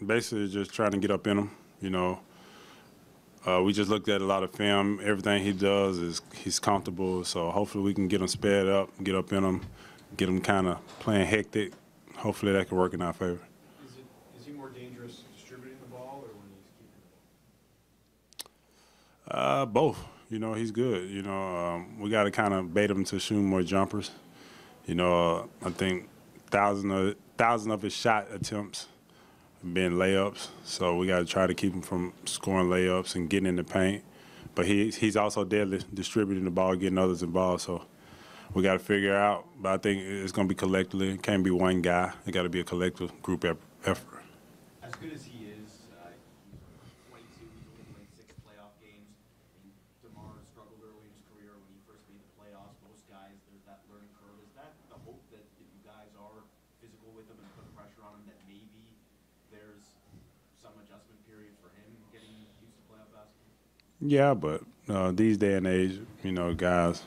basically just trying to get up in him. We just looked at a lot of film. Everything he does is he's comfortable. So hopefully we can get him sped up, get up in him, get him kind of playing hectic. Hopefully that can work in our favor. Is he more dangerous distributing the ball or when he's keeping the ball? Both. He's good. We got to kind of bait him to shoot more jumpers. I think thousand of his shot attempts have been layups. So we got to try to keep him from scoring layups and getting in the paint. But he's also deadly distributing the ball, getting others involved. So we got to figure out. But I think it's going to be collectively. It can't be one guy. It got to be a collective group effort. As good as he is, he's 22. He's only played 6 playoff games. DeMarre struggled early in his career when he first made the playoffs. Most guys, there's that learning curve. Is that the hope that if you guys are physical with him and put pressure on him, that maybe there's some adjustment period for him getting used to playoff basketball? Yeah, but these day and age, guys,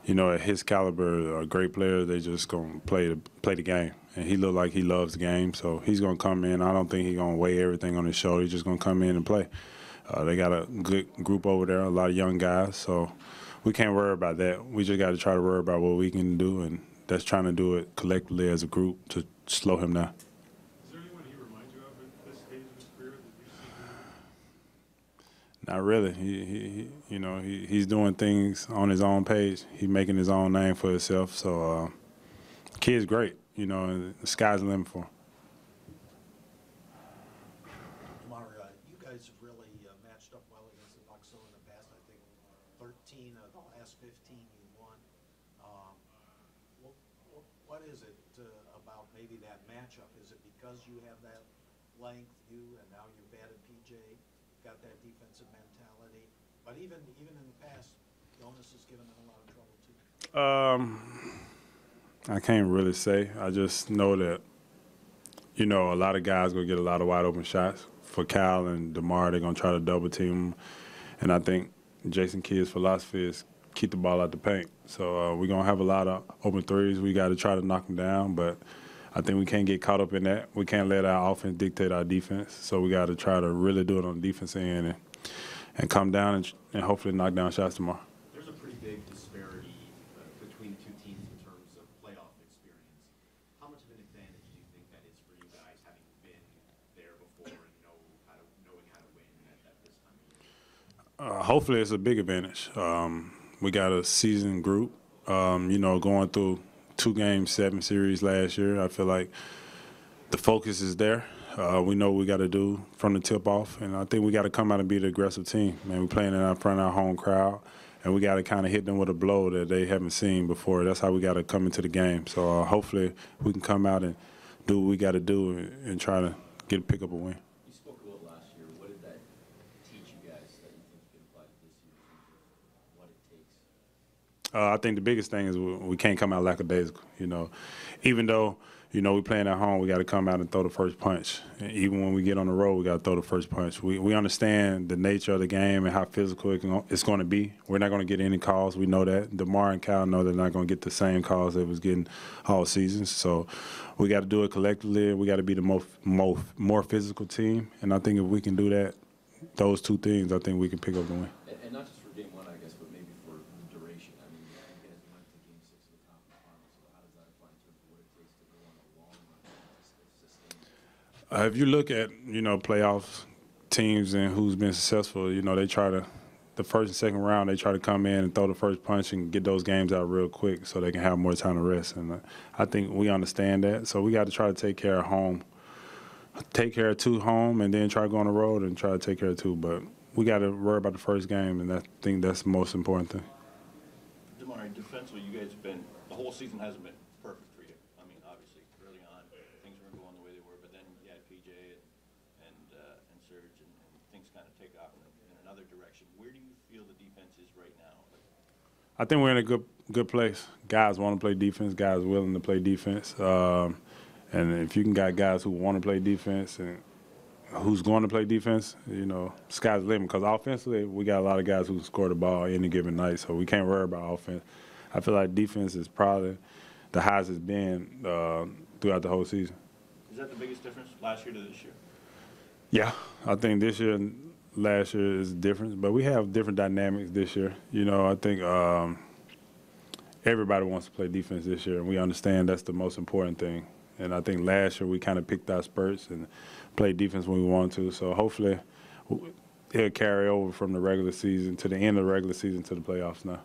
at his caliber, are great players. They just gonna play the game, and he look like he loves the game. So he's gonna come in. I don't think he's gonna weigh everything on his shoulder. He's just gonna come in and play. They got a good group over there, a lot of young guys. So we can't worry about that. We just got to try to worry about what we can do, and that's trying to do it collectively as a group to slow him down. Is there anyone he reminds you of at this stage of his career that you've seen? Not really. He's doing things on his own page. He's making his own name for himself. So, kid's great. And the sky's the limit for him. DeMarre, you guys have really matched up well against the Bucks in the past. I think 13 of the last 15 you won. What is it about maybe that matchup? Is it because you have that length, and now you've added PJ, got that defensive mentality? But even in the past, Jonas has given them a lot of trouble too. I can't really say. I just know that, a lot of guys going to get a lot of wide open shots. For Cal and DeMarre, they're going to try to double team him. And I think Jason Kidd's philosophy is keep the ball out the paint. So we're going to have a lot of open threes. We got to try to knock them down. But I think we can't get caught up in that. We can't let our offense dictate our defense. So we got to try to really do it on the defense end and come down and hopefully knock down shots tomorrow. There's a pretty big disparity between the two teams in terms of playoff experience. How much of an advantage do you think that is for you guys, having been there before and knowing how to win at this time of year? Hopefully it's a big advantage. We got a seasoned group, going through 2-game 7 series last year. I feel like the focus is there. We know what we got to do from the tip off, and I think we got to come out and be the aggressive team. Man, we're playing in front of our home crowd, and we got to kind of hit them with a blow that they haven't seen before. That's how we got to come into the game. So hopefully we can come out and do what we got to do and try to pick up a win. You spoke about last year. What did that teach you guys that you think you can apply to this year in terms of what it takes? I think the biggest thing is we can't come out lackadaisical. Even though we're playing at home, we got to come out and throw the first punch. And even when we get on the road, we got to throw the first punch. We understand the nature of the game and how physical it's going to be. We're not going to get any calls. We know that. DeMarre and Cal know they're not going to get the same calls they was getting all season. So we got to do it collectively. We got to be the more physical team. And I think if we can do that, those two things, I think we can pick up the win. And not just for game one, I guess, but maybe for the duration. I mean, you guys went to game 6 of the conference finals, so how does that apply in terms of what it takes to go on a long run to sustain it? If you look at, playoff teams and who's been successful, they try to, the first and second round, they try to come in and throw the first punch and get those games out real quick so they can have more time to rest. And I think we understand that. So we got to try to take care of home. Take care of 2 home and then try to go on the road and try to take care of 2. But we got to worry about the first game, and I think that's the most important thing. DeMarre, defensively, you guys have been, the whole season hasn't been perfect for you. I mean, obviously, early on, things weren't going the way they were, but then you had PJ and Serge, and things kind of take off in another direction. Where do you feel the defense is right now? I think we're in a good place. Guys want to play defense. Guys willing to play defense. And if you can got guys who want to play defense and who's going to play defense, sky's the limit. Because offensively, we got a lot of guys who can score the ball any given night, so we can't worry about offense. I feel like defense is probably the highest it's been throughout the whole season. Is that the biggest difference last year to this year? Yeah, I think this year and last year is different, but we have different dynamics this year. You know, I think everybody wants to play defense this year, and we understand that's the most important thing. And I think last year we kind of picked our spurts and played defense when we wanted to. So hopefully it'll carry over from the regular season to the end of the regular season to the playoffs now.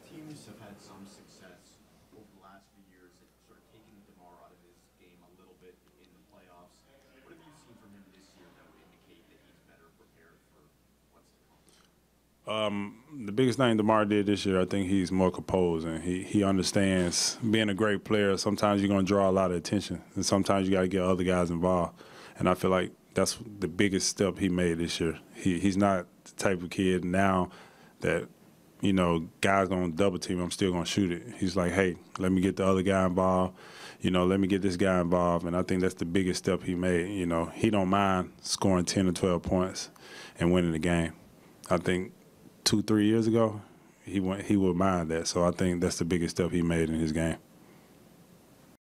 Teams have had some success over the last few years at sort of taking DeMarre out of his game a little bit in the playoffs. What have you seen from him this year that would indicate that he's better prepared for what's to come? The biggest thing DeMarre did this year, I think he's more composed, and he understands being a great player. Sometimes you're going to draw a lot of attention, and sometimes you got to get other guys involved. And I feel like that's the biggest step he made this year. He's not the type of kid now that, you know, guys going to double team, I'm still going to shoot it. He's like, hey, let me get the other guy involved. You know, let me get this guy involved. And I think that's the biggest step he made. You know, he don't mind scoring 10 or 12 points and winning the game. I think 2-3 years ago, he would mind that. So I think that's the biggest step he made in his game.